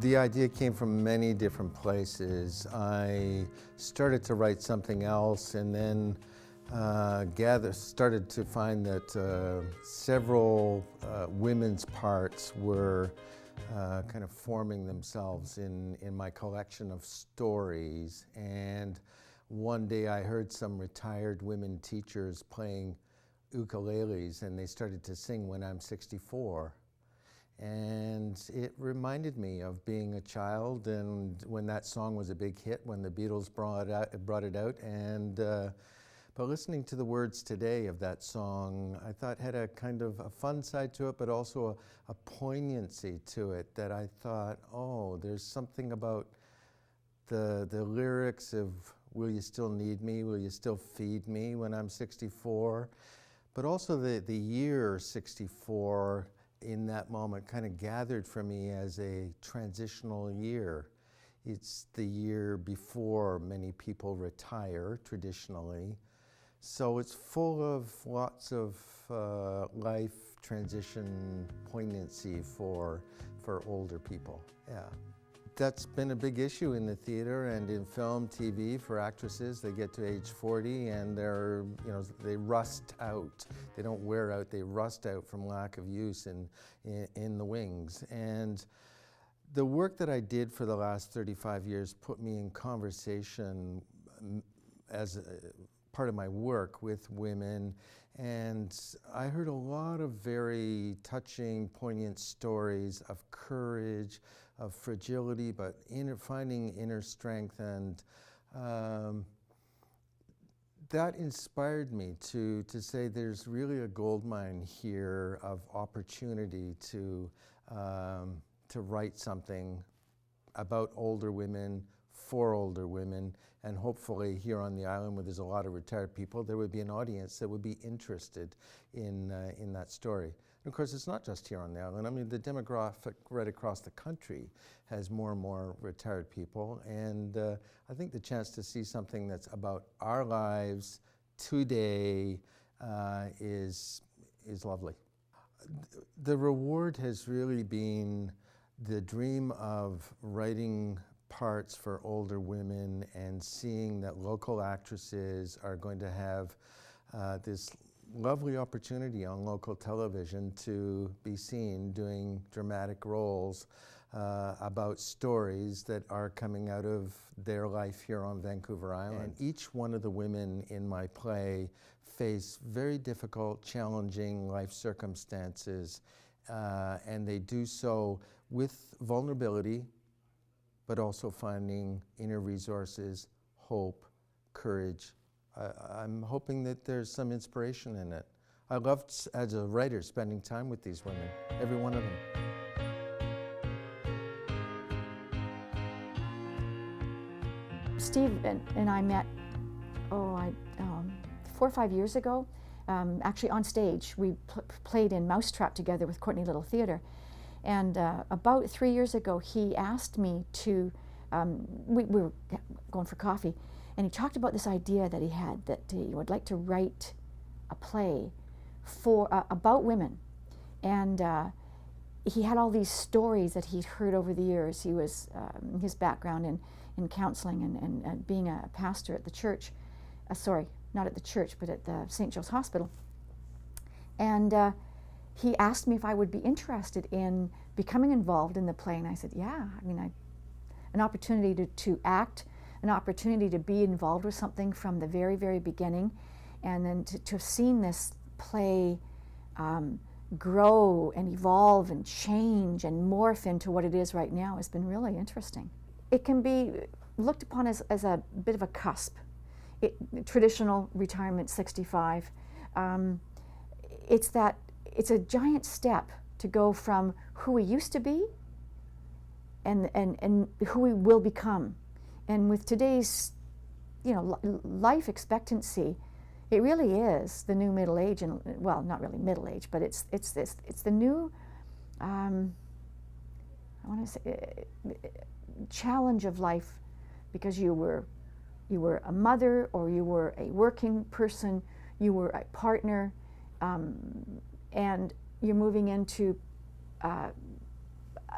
The idea came from many different places. I started to write something else and then started to find that several women's parts were kind of forming themselves in my collection of stories. And one day I heard some retired women teachers playing ukuleles, and they started to sing When I'm 64. And it reminded me of being a child, and when that song was a big hit, when the Beatles brought it out, and but listening to the words today of that song, I thought had a kind of a fun side to it, but also a poignancy to it that I thought, oh, there's something about the lyrics of "Will you still need me? Will you still feed me when I'm 64?" But also the year 64 in that moment kind of gathered for me as a transitional year. It's the year before many people retire traditionally. So it's full of lots of life transition poignancy for older people. Yeah. That's been a big issue in the theater and in film, TV for actresses. They get to age 40 and they rust out. They don't wear out, they rust out from lack of use in the wings. And the work that I did for the last 35 years put me in conversation as part of my work with women, and I heard a lot of very touching, poignant stories of courage, of fragility, but finding inner strength, and that inspired me to say there's really a goldmine here of opportunity to write something about older women, for older women, and hopefully here on the island where there's a lot of retired people, there would be an audience that would be interested in that story. And of course, it's not just here on the island. I mean, the demographic right across the country has more and more retired people, and I think the chance to see something that's about our lives today is lovely. The reward has really been the dream of writing parts for older women and seeing that local actresses are going to have this lovely opportunity on local television to be seen doing dramatic roles about stories that are coming out of their life here on Vancouver Island. And each one of the women in my play face very difficult, challenging life circumstances, and they do so with vulnerability, but also finding inner resources, hope, courage. I'm hoping that there's some inspiration in it. I loved, as a writer, spending time with these women, every one of them. Steve and I met, 4 or 5 years ago, actually on stage. We played in Mousetrap together with Courtney Little Theatre. And about 3 years ago, he asked me to, we were going for coffee, and he talked about this idea that he had, that he would like to write a play about women. And he had all these stories that he'd heard over the years. He was, his background in counseling and being a pastor at the church, sorry, not at the church, but at the St. Joe's Hospital. And he asked me if I would be interested in becoming involved in the play, and I said, yeah. I mean, an opportunity to act, an opportunity to be involved with something from the very, very beginning, and then to have seen this play grow and evolve and change and morph into what it is right now has been really interesting. It can be looked upon as a bit of a cusp. Traditional retirement, 65. It's a giant step to go from who we used to be and who we will become. And with today's, life expectancy, it really is the new middle age, and well, not really middle age, but it's the new, I want to say, challenge of life, because you were a mother, or you were a working person, you were a partner, and you're moving into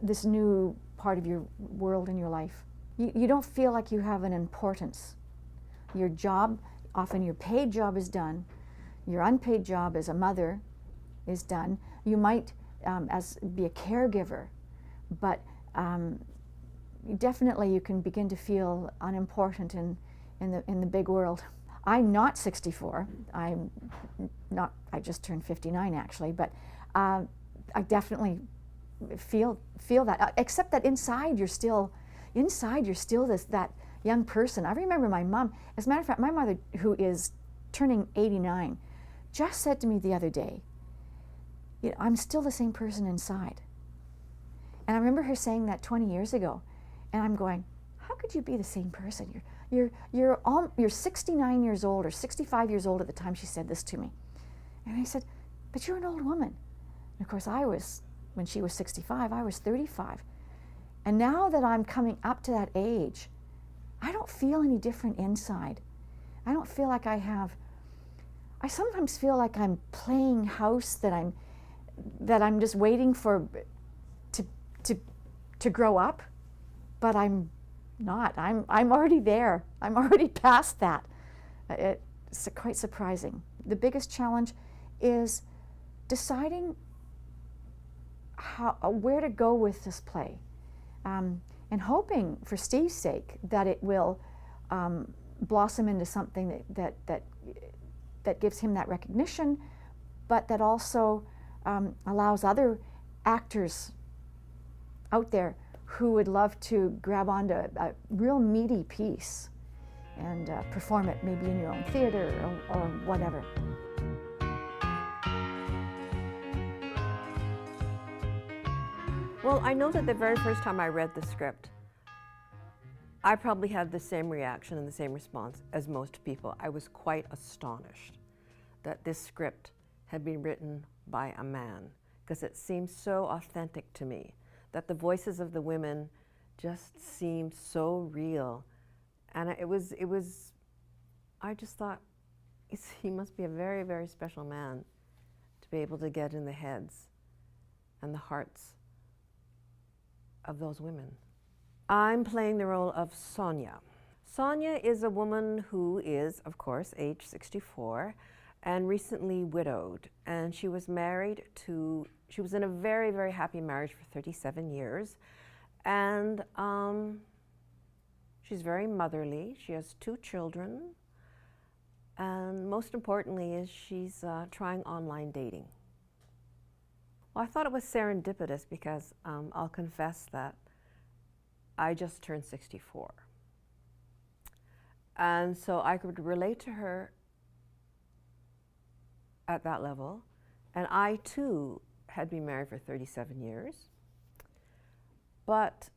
this new part part of your world in your life. You don't feel like you have an importance. Your job, often your paid job is done. Your unpaid job as a mother is done. You might be a caregiver, but definitely you can begin to feel unimportant in the big world. I'm not 64. I'm not. I just turned 59 actually, but I definitely feel that. Except that inside you're still that young person. I remember my mom. As a matter of fact, my mother, who is turning 89, just said to me the other day, you know, I'm still the same person inside. And I remember her saying that 20 years ago, and I'm going, how could you be the same person? You're 69 years old or 65 years old at the time she said this to me. And I said, but you're an old woman. And of course when she was 65, I was 35. And now that I'm coming up to that age, I don't feel any different inside. I don't feel like I sometimes feel like I'm playing house, that I'm just waiting for to grow up, but I'm not. I'm already there. I'm already past that. It's quite surprising. The biggest challenge is deciding where to go with this play, and hoping for Steve's sake that it will blossom into something that gives him that recognition, but that also allows other actors out there who would love to grab onto a real meaty piece and perform it maybe in your own theater or whatever. Well, I know that the very first time I read the script, I probably had the same reaction and the same response as most people. I was quite astonished that this script had been written by a man, because it seemed so authentic to me, that the voices of the women just seemed so real. And I just thought, he must be a very, very special man to be able to get in the heads and the hearts of those women. I'm playing the role of Sonia. Sonia is a woman who is, of course, age 64 and recently widowed. And she was she was in a very, very happy marriage for 37 years. And she's very motherly. She has 2 children. And most importantly is she's trying online dating. Well, I thought it was serendipitous because I'll confess that I just turned 64. And so I could relate to her at that level. And I too had been married for 37 years. But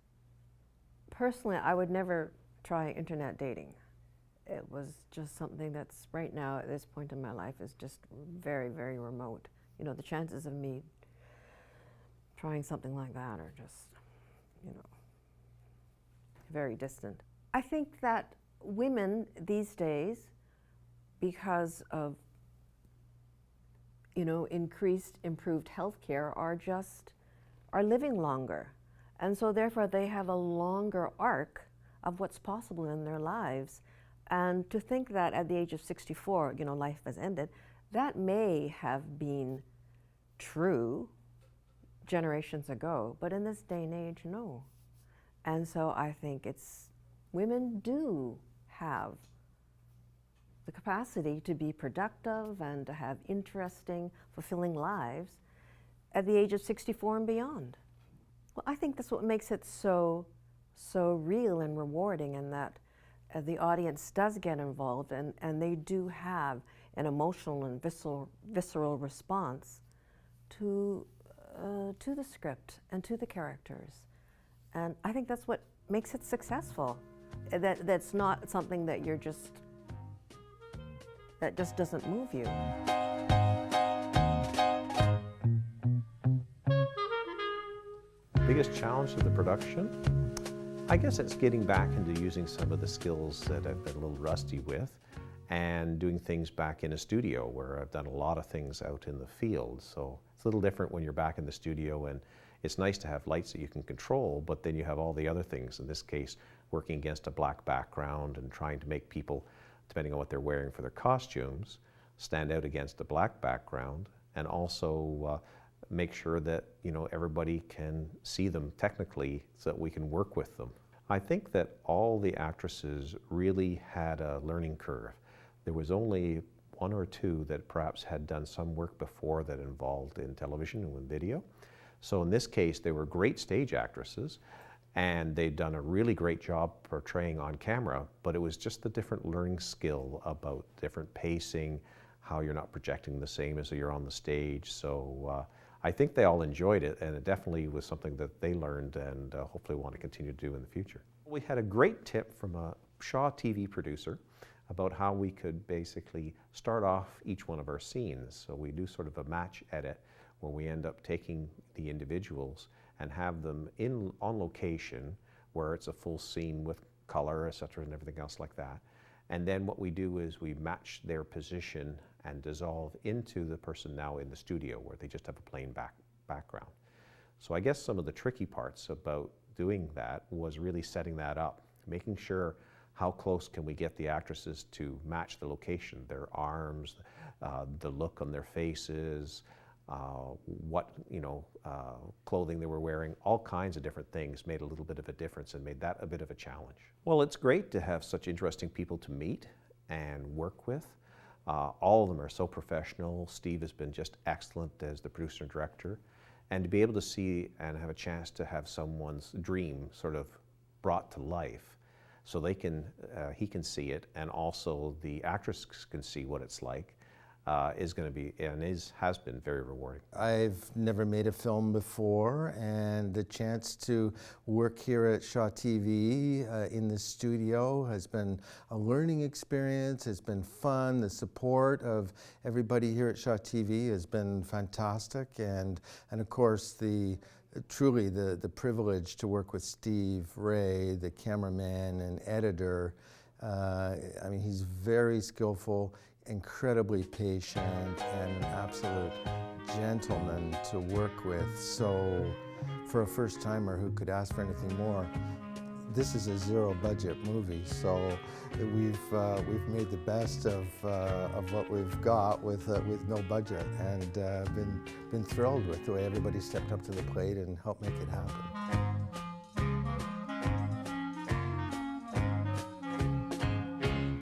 personally, I would never try internet dating. It was just something that's right now at this point in my life is just very, very remote. You know, the chances of me trying something like that are just, you know, very distant. I think that women these days, because of, you know, improved healthcare, are living longer. And so therefore they have a longer arc of what's possible in their lives. And to think that at the age of 64, you know, life has ended, that may have been true generations ago, but in this day and age, no. And so I think women do have the capacity to be productive and to have interesting, fulfilling lives at the age of 64 and beyond. Well, I think that's what makes it so real and rewarding, and that the audience does get involved and they do have an emotional and visceral response to the script and to the characters. And I think that's what makes it successful. That's not something that that just doesn't move you. Biggest challenge of the production? I guess it's getting back into using some of the skills that I've been a little rusty with and doing things back in a studio where I've done a lot of things out in the field. So it's a little different when you're back in the studio and It's nice to have lights that you can control, but then you have all the other things, in this case, working against a black background and trying to make people, depending on what they're wearing for their costumes, stand out against a black background, and also make sure that everybody can see them technically so that we can work with them. I think that all the actresses really had a learning curve. There was only one or two that perhaps had done some work before that involved in television and video. So in this case, they were great stage actresses, and they'd done a really great job portraying on camera, but it was just the different learning skill about different pacing, how you're not projecting the same as you're on the stage. So I think they all enjoyed it, and it definitely was something that they learned and hopefully want to continue to do in the future. We had a great tip from a Shaw TV producer about how we could basically start off each one of our scenes. So we do sort of a match edit where we end up taking the individuals and have them on location where it's a full scene with color, et cetera, and everything else like that. And then what we do is we match their position and dissolve into the person now in the studio where they just have a plain background. So I guess some of the tricky parts about doing that was really setting that up, making sure how close can we get the actresses to match the location, their arms, the look on their faces, what clothing they were wearing, all kinds of different things made a little bit of a difference and made that a bit of a challenge. Well, it's great to have such interesting people to meet and work with. All of them are so professional. Steve has been just excellent as the producer and director. And to be able to see and have a chance to have someone's dream sort of brought to life so they can, he can see it, and also the actress can see what it's like, is going to be and has been very rewarding. I've never made a film before, and the chance to work here at Shaw TV in the studio has been a learning experience. It's been fun. The support of everybody here at Shaw TV has been fantastic, and of course truly the privilege to work with Steve Ray, the cameraman and editor. I mean, he's very skillful, incredibly patient, and an absolute gentleman to work with. So for a first-timer who could ask for anything more, this is a zero-budget movie, so we've made the best of what we've got with no budget, and been thrilled with the way everybody stepped up to the plate and helped make it happen.